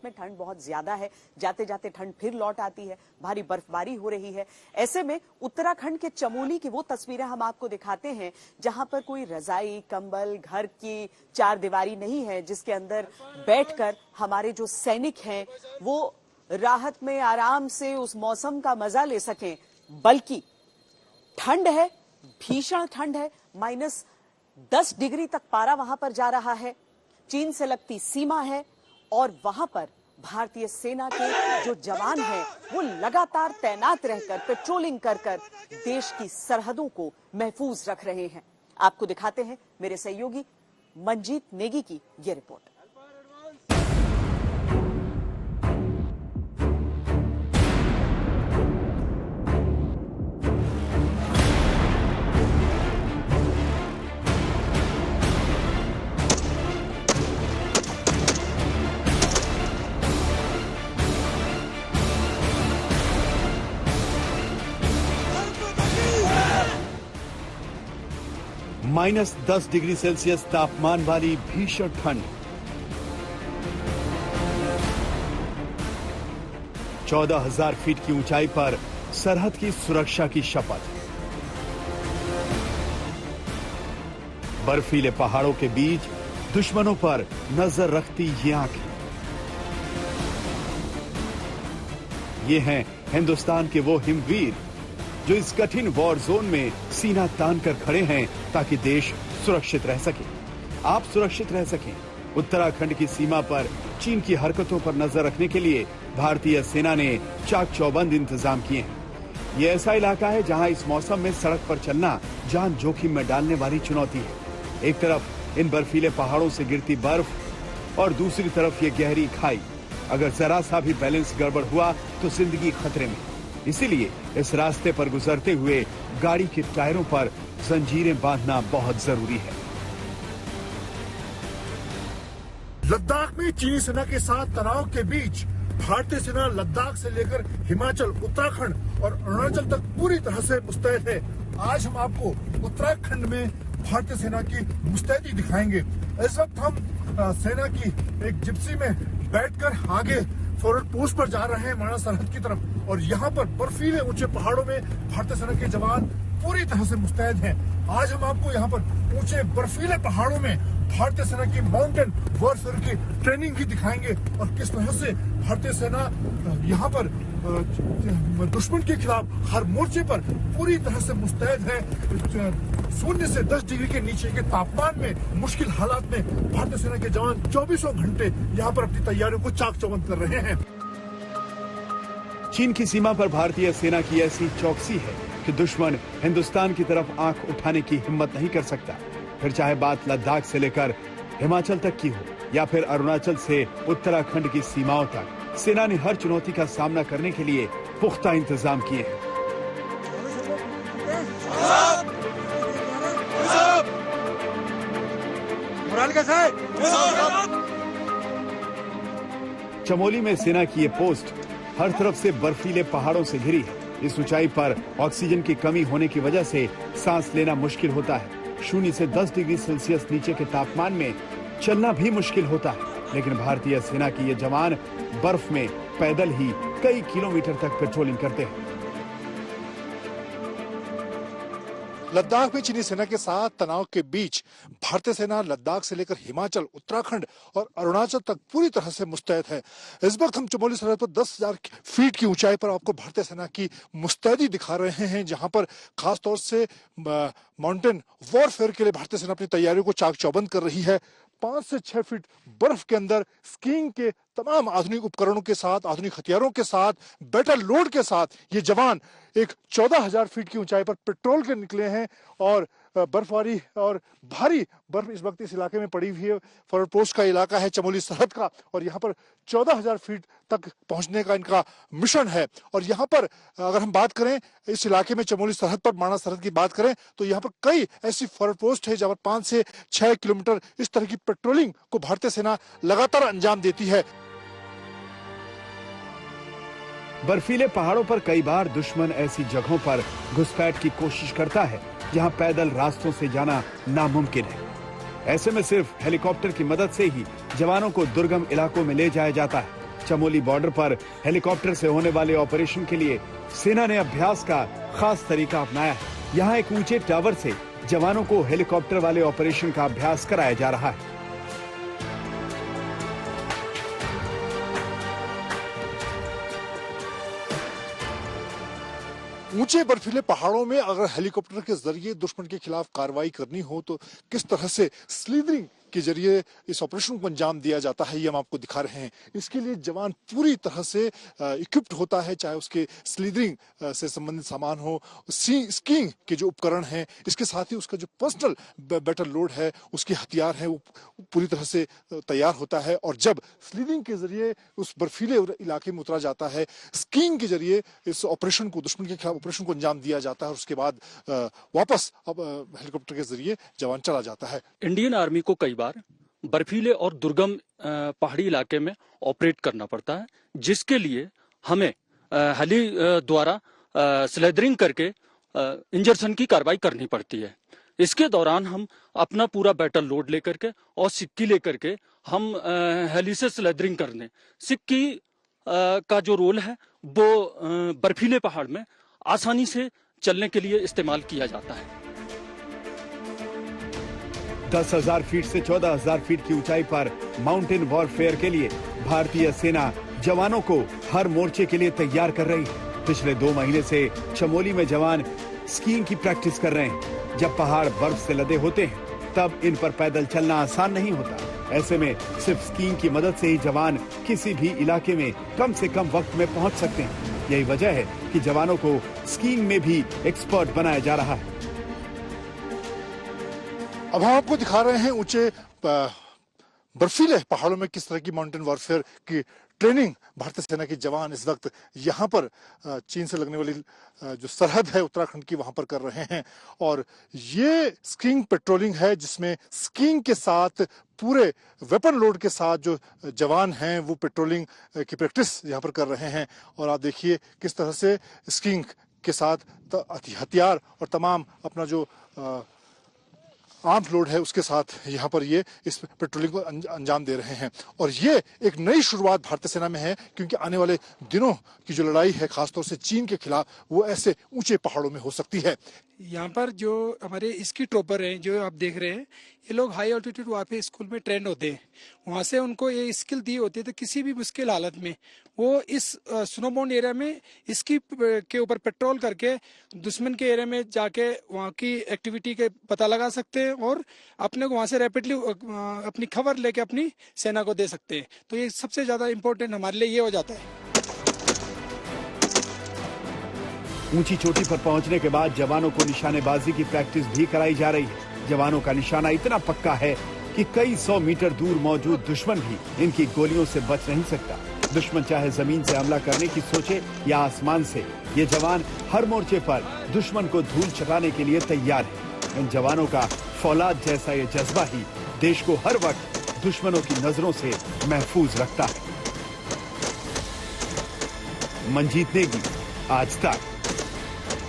में ठंड बहुत ज्यादा है, जाते जाते ठंड फिर लौट आती है, भारी बर्फबारी हो रही है। ऐसे में उत्तराखंड के चमोली की वो तस्वीरें हम आपको दिखाते हैं जहां पर कोई रजाई, कंबल, घर की चार दीवारी नहीं है जिसके अंदर बैठकर हमारे जो सैनिक हैं वो राहत में आराम से उस मौसम का मजा ले सकें, बल्कि ठंड है, भीषण ठंड है, -10 डिग्री तक पारा वहां पर जा रहा है। चीन से लगती सीमा है और वहां पर भारतीय सेना के जो जवान हैं वो लगातार तैनात रहकर पेट्रोलिंग कर देश की सरहदों को महफूज रख रहे हैं। आपको दिखाते हैं मेरे सहयोगी मंजीत नेगी की ये रिपोर्ट। -10 डिग्री सेल्सियस तापमान वाली भीषण ठंड, 14,000 फीट की ऊंचाई पर सरहद की सुरक्षा की शपथ। बर्फीले पहाड़ों के बीच दुश्मनों पर नजर रखती ये आंखें। ये हैं हिंदुस्तान के वो हिमवीर जो इस कठिन वॉर जोन में सीना तान कर खड़े हैं ताकि देश सुरक्षित रह सके, आप सुरक्षित रह सकें। उत्तराखंड की सीमा पर चीन की हरकतों पर नजर रखने के लिए भारतीय सेना ने चाक चौबंद इंतजाम किए हैं। ये ऐसा इलाका है जहां इस मौसम में सड़क पर चलना जान जोखिम में डालने वाली चुनौती है। एक तरफ इन बर्फीले पहाड़ों से गिरती बर्फ और दूसरी तरफ ये गहरी खाई। अगर जरा सा भी बैलेंस गड़बड़ हुआ तो जिंदगी खतरे में। इसीलिए इस रास्ते पर गुजरते हुए गाड़ी के टायरों पर जंजीरें बांधना बहुत जरूरी है। लद्दाख में चीनी सेना के साथ तनाव के बीच भारतीय सेना लद्दाख से लेकर हिमाचल, उत्तराखंड और अरुणाचल तक पूरी तरह से मुस्तैद है। आज हम आपको उत्तराखंड में भारतीय सेना की मुस्तैदी दिखाएंगे। इस वक्त हम सेना की एक जिप्सी में बैठकर आगे फॉरवर्ड पोस्ट पर जा रहे हैं माना सरहद की तरफ, और यहाँ पर बर्फीले ऊंचे पहाड़ों में भारतीय सेना के जवान पूरी तरह से मुस्तैद हैं। आज हम आपको यहाँ पर ऊंचे बर्फीले पहाड़ों में भारतीय सेना की माउंटेन वॉरफेयर की ट्रेनिंग भी दिखाएंगे और किस तरह से भारतीय सेना यहाँ पर दुश्मन के खिलाफ हर मोर्चे पर पूरी तरह से मुस्तैद है। 0 से 10 डिग्री के नीचे के तापमान में, मुश्किल हालात में भारतीय सेना के जवान 24 घंटे यहाँ पर अपनी तैयारियों को चाक चौबंद कर रहे हैं। चीन की सीमा पर भारतीय सेना की ऐसी चौकसी है कि दुश्मन हिंदुस्तान की तरफ आंख उठाने की हिम्मत नहीं कर सकता। फिर चाहे बात लद्दाख से लेकर हिमाचल तक की हो या फिर अरुणाचल से उत्तराखंड की सीमाओं तक, सेना ने हर चुनौती का सामना करने के लिए पुख्ता इंतजाम किए हैं। चमोली में सेना की ये पोस्ट हर तरफ से बर्फीले पहाड़ों से घिरी है। इस ऊंचाई पर ऑक्सीजन की कमी होने की वजह से सांस लेना मुश्किल होता है। 0 से 10 डिग्री सेल्सियस नीचे के तापमान में चलना भी मुश्किल होता है, लेकिन भारतीय सेना के ये जवान बर्फ में पैदल ही कई किलोमीटर तक पेट्रोलिंग करते हैं। लद्दाख में चीनी सेना के साथ तनाव के बीच भारतीय सेना लद्दाख से लेकर हिमाचल, उत्तराखंड और अरुणाचल तक पूरी तरह से मुस्तैद है। इस वक्त हम चमोली सरहद पर 10,000 फीट की ऊंचाई पर आपको भारतीय सेना की मुस्तैदी दिखा रहे हैं, जहां पर खासतौर से माउंटेन वॉरफेयर के लिए भारतीय सेना अपनी तैयारियों को चाक चौबंद कर रही है। 5 से 6 फीट बर्फ के अंदर स्कीइंग के तमाम आधुनिक उपकरणों के साथ, आधुनिक हथियारों के साथ, बेटर लोड के साथ ये जवान एक 14,000 फीट की ऊंचाई पर पेट्रोल के निकले हैं और बर्फबारी और भारी बर्फ इस वक्त इस इलाके में पड़ी हुई है। फॉरवर्ड पोस्ट का इलाका है चमोली सरहद का और यहाँ पर 14,000 फीट तक पहुंचने का इनका मिशन है। और यहाँ पर अगर हम बात करें इस इलाके में चमोली सरहद पर माना सरहद की बात करें तो यहाँ पर कई ऐसी फॉरवर्ड पोस्ट है जहाँ पर 5 से 6 किलोमीटर इस तरह की पेट्रोलिंग को भारतीय सेना लगातार अंजाम देती है। बर्फीले पहाड़ों पर कई बार दुश्मन ऐसी जगहों पर घुसपैठ की कोशिश करता है जहां पैदल रास्तों से जाना नामुमकिन है। ऐसे में सिर्फ हेलीकॉप्टर की मदद से ही जवानों को दुर्गम इलाकों में ले जाया जाता है। चमोली बॉर्डर पर हेलीकॉप्टर से होने वाले ऑपरेशन के लिए सेना ने अभ्यास का खास तरीका अपनाया है। यहाँ एक ऊंचे टावर से जवानों को हेलीकॉप्टर वाले ऑपरेशन का अभ्यास कराया जा रहा है। ऊंचे बर्फीले पहाड़ों में अगर हेलीकॉप्टर के जरिए दुश्मन के खिलाफ कार्रवाई करनी हो तो किस तरह से स्लीदरिंग के जरिए इस ऑपरेशन को अंजाम दिया जाता है, ये हम आपको दिखा रहे हैं। इसके लिए जवान पूरी तरह से इक्विप्ड होता है, चाहे उसके स्लीदरिंग से संबंधित सामान हो, स्कीइंग के जो उपकरण हैं, इसके साथ ही उसका जो पर्सनल बैटल लोड है, उसके हथियार हैं, वो पूरी तरह से तैयार होता है। और जब स्लीदरिंग के जरिए उस बर्फीले इलाके में उतरा जाता है, स्कीइंग के जरिए इस ऑपरेशन को, दुश्मन के खिलाफ ऑपरेशन को अंजाम दिया जाता है और उसके बाद वापस हेलीकॉप्टर के जरिए जवान चला जाता है। इंडियन आर्मी को कई बार बर्फीले और दुर्गम पहाड़ी इलाके में ऑपरेट करना पड़ता है, जिसके लिए हमें हेली द्वारा स्लेदरिंग करके इंजर्शन की कार्रवाई करनी पड़ती है। इसके दौरान हम अपना पूरा बैटल लोड लेकर के और सिक्की लेकर के हम हेली से स्लेदरिंग करने। सिक्की का जो रोल है वो बर्फीले पहाड़ में आसानी से चलने के लिए इस्तेमाल किया जाता है। 10,000 फीट से 14,000 फीट की ऊंचाई पर माउंटेन वॉरफेयर के लिए भारतीय सेना जवानों को हर मोर्चे के लिए तैयार कर रही है। पिछले 2 महीने से चमोली में जवान स्कीइंग की प्रैक्टिस कर रहे हैं। जब पहाड़ बर्फ से लदे होते हैं तब इन पर पैदल चलना आसान नहीं होता। ऐसे में सिर्फ स्कीइंग की मदद से ही जवान किसी भी इलाके में कम से कम वक्त में पहुंच सकते हैं। यही वजह है कि जवानों को स्कीइंग में भी एक्सपर्ट बनाया जा रहा है। अब हम आपको दिखा रहे हैं ऊंचे बर्फीले पहाड़ों में किस तरह की माउंटेन वॉरफेयर की ट्रेनिंग भारतीय सेना के जवान इस वक्त यहाँ पर चीन से लगने वाली जो सरहद है उत्तराखंड की, वहां पर कर रहे हैं। और ये स्कीइंग पेट्रोलिंग है जिसमें स्कीइंग के साथ पूरे वेपन लोड के साथ जो जवान हैं वो पेट्रोलिंग की प्रैक्टिस यहाँ पर कर रहे हैं। और आप देखिए किस तरह से स्कीइंग के साथ हथियार और तमाम अपना जो आर्म लोड है उसके साथ यहाँ पर ये इस पेट्रोलिंग को अंजाम दे रहे हैं। और ये एक नई शुरुआत भारतीय सेना में है, क्योंकि आने वाले दिनों की जो लड़ाई है खासतौर से चीन के खिलाफ, वो ऐसे ऊंचे पहाड़ों में हो सकती है। यहाँ पर जो हमारे इसकी टॉपर हैं जो आप देख रहे हैं, ये लोग हाई ऑल्टीट्यूड वहाँ पे स्कूल में ट्रेंड होते हैं। वहाँ से उनको ये स्किल दी होती है तो किसी भी मुश्किल हालत में वो इस स्नोबाउंड एरिया में इसकी के ऊपर पेट्रोल करके दुश्मन के एरिया में जाके वहाँ की एक्टिविटी के पता लगा सकते हैं और अपने को वहाँ से रैपिडली अपनी खबर लेके अपनी सेना को दे सकते हैं। तो ये सबसे ज्यादा इम्पोर्टेंट हमारे लिए ये हो जाता है। ऊंची चोटी पर पहुंचने के बाद जवानों को निशानेबाजी की प्रैक्टिस भी कराई जा रही है। जवानों का निशाना इतना पक्का है कि कई 100 मीटर दूर मौजूद दुश्मन भी इनकी गोलियों से बच नहीं सकता। दुश्मन चाहे जमीन से हमला करने की सोचे या आसमान से, ये जवान हर मोर्चे पर दुश्मन को धूल चटाने के लिए तैयार है। इन जवानों का फौलाद जैसा ये जज्बा ही देश को हर वक्त दुश्मनों की नजरों से महफूज रखता है। मंजीत नेगी, आज तक।